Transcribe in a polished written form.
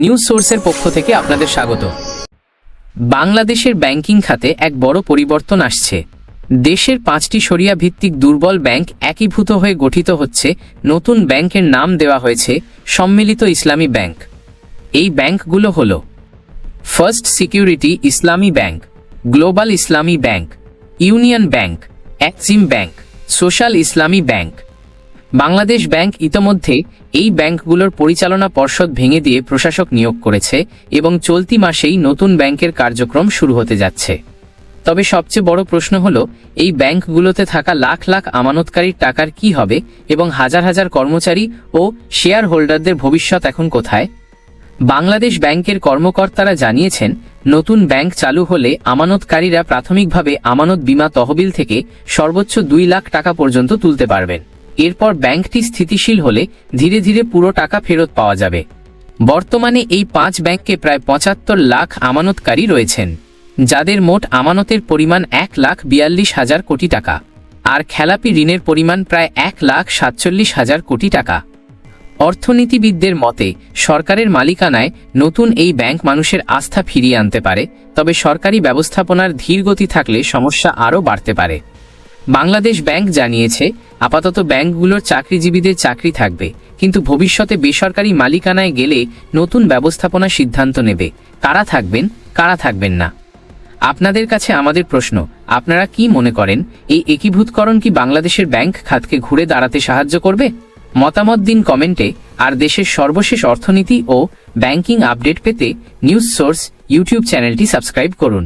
News সোর্সের পক্ষ থেকে আপনাদের স্বাগত। বাংলাদেশের ব্যাংকিং খাতে এক বড় পরিবর্তন আসছে। দেশের 5টি শরিয়া ভিত্তিক দুর্বল ব্যাংক একীভূত হয়ে গঠিত হচ্ছে। নতুন ব্যাংকের নাম দেওয়া হয়েছে সম্মিলিত ইসলামী ব্যাংক। এই ব্যাংকগুলো হল ফার্স্ট সিকিউরিটি ইসলামী ব্যাংক, গ্লোবাল ইসলামী bank, union bank, Exim bank, social ইসলামী ব্যাংক। বাংলাদেশ ব্যাংক ইতোমধ্যে এই ব্যাংকগুলোর পরিচালনা পর্ষদ ভেঙে দিয়ে প্রশাসক নিয়োগ করেছে এবং চলতি মাসেই নতুন ব্যাংকের কার্যক্রম শুরু হতে যাচ্ছে। তবে সবচেয়ে বড় প্রশ্ন হল, এই ব্যাংকগুলোতে থাকা লাখ লাখ আমানতকারীর টাকার কি হবে এবং হাজার হাজার কর্মচারী ও শেয়ার হোল্ডারদের ভবিষ্যৎ এখন কোথায়? বাংলাদেশ ব্যাংকের কর্মকর্তারা জানিয়েছেন, নতুন ব্যাংক চালু হলে আমানতকারীরা প্রাথমিকভাবে আমানত বীমা তহবিল থেকে সর্বোচ্চ 2 লাখ টাকা পর্যন্ত তুলতে পারবেন। এরপর ব্যাংকটি স্থিতিশীল হলে ধীরে ধীরে পুরো টাকা ফেরত পাওয়া যাবে। বর্তমানে এই 5 ব্যাংকে প্রায় 75 লাখ আমানতকারী রয়েছেন, যাদের মোট আমানতের পরিমাণ 1,42,000 কোটি টাকা, আর খেলাপি ঋণের পরিমাণ প্রায় 1,47,000 কোটি টাকা। অর্থনীতিবিদদের মতে, সরকারের মালিকানায় নতুন এই ব্যাংক মানুষের আস্থা ফিরিয়ে আনতে পারে, তবে সরকারি ব্যবস্থাপনার ধীরগতি থাকলে সমস্যা আরও বাড়তে পারে। বাংলাদেশ ব্যাংক জানিয়েছে, আপাতত ব্যাংকগুলোর চাকরিজীবীদের চাকরি থাকবে, কিন্তু ভবিষ্যতে বেসরকারি মালিকানায় গেলে নতুন ব্যবস্থাপনা সিদ্ধান্ত নেবে কারা থাকবেন, কারা থাকবেন না। আপনাদের কাছে আমাদের প্রশ্ন, আপনারা কি মনে করেন, এই একীভূতকরণ কি বাংলাদেশের ব্যাংক খাতকে ঘুরে দাঁড়াতে সাহায্য করবে? মতামত দিন কমেন্টে। আর দেশের সর্বশেষ অর্থনীতি ও ব্যাংকিং আপডেট পেতে নিউজ সোর্স ইউটিউব চ্যানেলটি সাবস্ক্রাইব করুন।